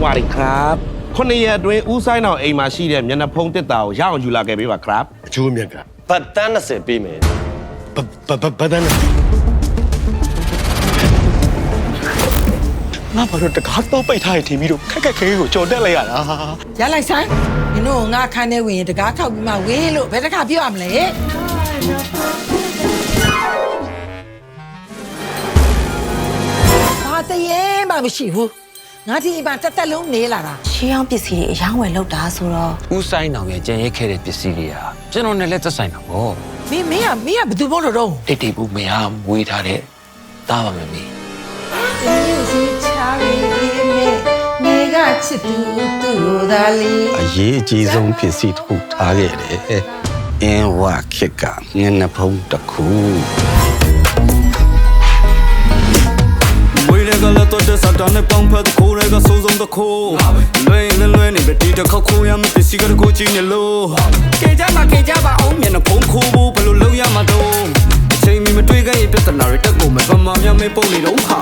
ဝါရီครับခုနှစ်ရက်အတွင်းဦးဆိုင်အောင်အိမ်မှာရှိတဲ့မျက်နှာဖုံးတစ်တာကိုရအောင်ယူလာခဲ့ပေးပါครับအချိုးမြက်က ဘတ်တန်း20ပေးမယ်ဘဒန်ငါဘာလို့တကားတော့ပိတ်ထားရထင်ပြီးတော့ခက်ခက်ခဲကိုကြော်တက်လိုက်ရတာရလိုက်ဆိုင်နင်တို့ငါခန်းထဲဝင်ရင်တကားခောက်ပြီးမှဝေးလို့ဘယ်တခါပြောရမလဲဘာတရေမှမရှိဘူးငါဒီအိမ်မှာတက်လုံးနေလာတာရှေးအောင်ပစ္စည်းတွေအယောင်းဝယ်လောက်တာဆိုတော့ဦးဆိုင်အောင်ရဲ့ကြံရိတ်ခဲ့တဲ့ပစ္စည်းတွေကကျွန်တော်နဲ့လည်းသက်ဆိုင်တာပေါ့မင်းကဘယ်သူမို့လို့တော့ တိတ်တိတ်ဘူးမရမွေးထားတဲ့တားပါမယ်မင်းဒီစီချာရီလေးနေကချစ်သူသူ့လိုသားလေး အရေးအကြီးဆုံးပစ္စည်းတစ်ခုထားခဲ့တယ်အင်းဝါခက်ကမျက်နှာဖုံးတစ်ခုဝေးရကလာတော့တဲ့စတာနဲ့ပေါင်းဖက်ခိုးရကစိုးစုံတစ်ခိုးလွဲနေပဲဒီတစ်ခေါက်ခိုးရမယ်ပစ္စည်းကတော့ကြည့်နေလို့ကေကြပါအောင်မျက်နှာဖုံးခိုးဖို့ဘယ်လိုလုပ်ရမှာတော့အချိန်မီမတွေ့ခဲ့ရင်ပြဿနာတွေတက်ကုန်မယ်ဗမာများမေးပုံနေတော့ဟာ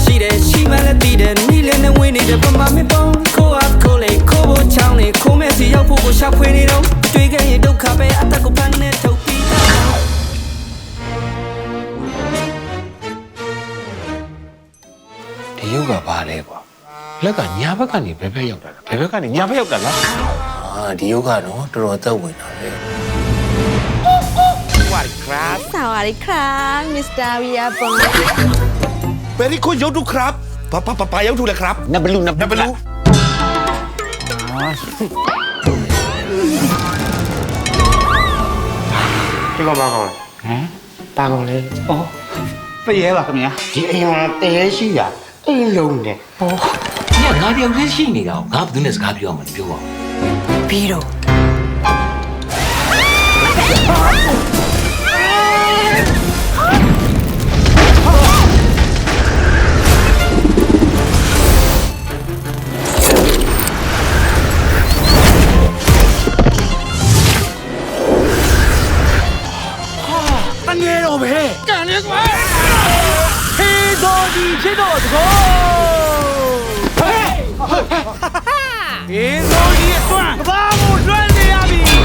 ရှိတယ်ရှိမှလည်းတည်တယ်နီးလည်းနဲ့ဝင်နေတဲ့ဗမာမေးပုံခိုးအားခိုးလေခိုးဖို့ချောင်းနေခိုးမဲ့စီရောက်ဖို့ကိုရှာဖွေနေတော့တွေ့ခဲ့ရင်ဒုက္ခပဲအသက်ကိုဖန်နေထုတ်ပြီးဒီရုပ်ကဘာလဲကွာလက်ကညာဘက်ကနေဘယ်ဘက်ရောက်တာလဲဘယ်ဘက်ကနေညာဘက်ရောက်တာလားဒီရုပ်ကတော့တော်တော်သက်ဝင်တာလေဝါရီครับสวัสดีครับมิสเตอร์วิยาปง เบริโคยกทุกครับปะยกทุกเลยครับนับบลูဒီကောင်ပါကောင်ဟမ်ပါကောင်လေဩတရေပါခင်ဗျာဒီအိမ်မှာတရေရှိတာအိမ်လုံးနဲ့ဩညငါတယောက်တည်းရှိနေတာငါဘယ်သူနဲ့စကားပြောမှမပြောပါဘူးပြီးတော့တငယ်တော့ပဲကန်လေကွာဟေးတော်ဒီဖြစ်တော့တကောဟေးတော်ဒီအစွမ်းဘာမို့လွှမ်းနေရပြီဟေး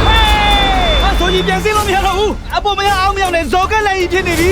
အဆိုကြီးပြန်စင်းလို့မရတော့ဘူးအပေါ်မရအောင်မရောက်နဲ့ဇော်ကလည်းကြီးဖြစ်နေပြီ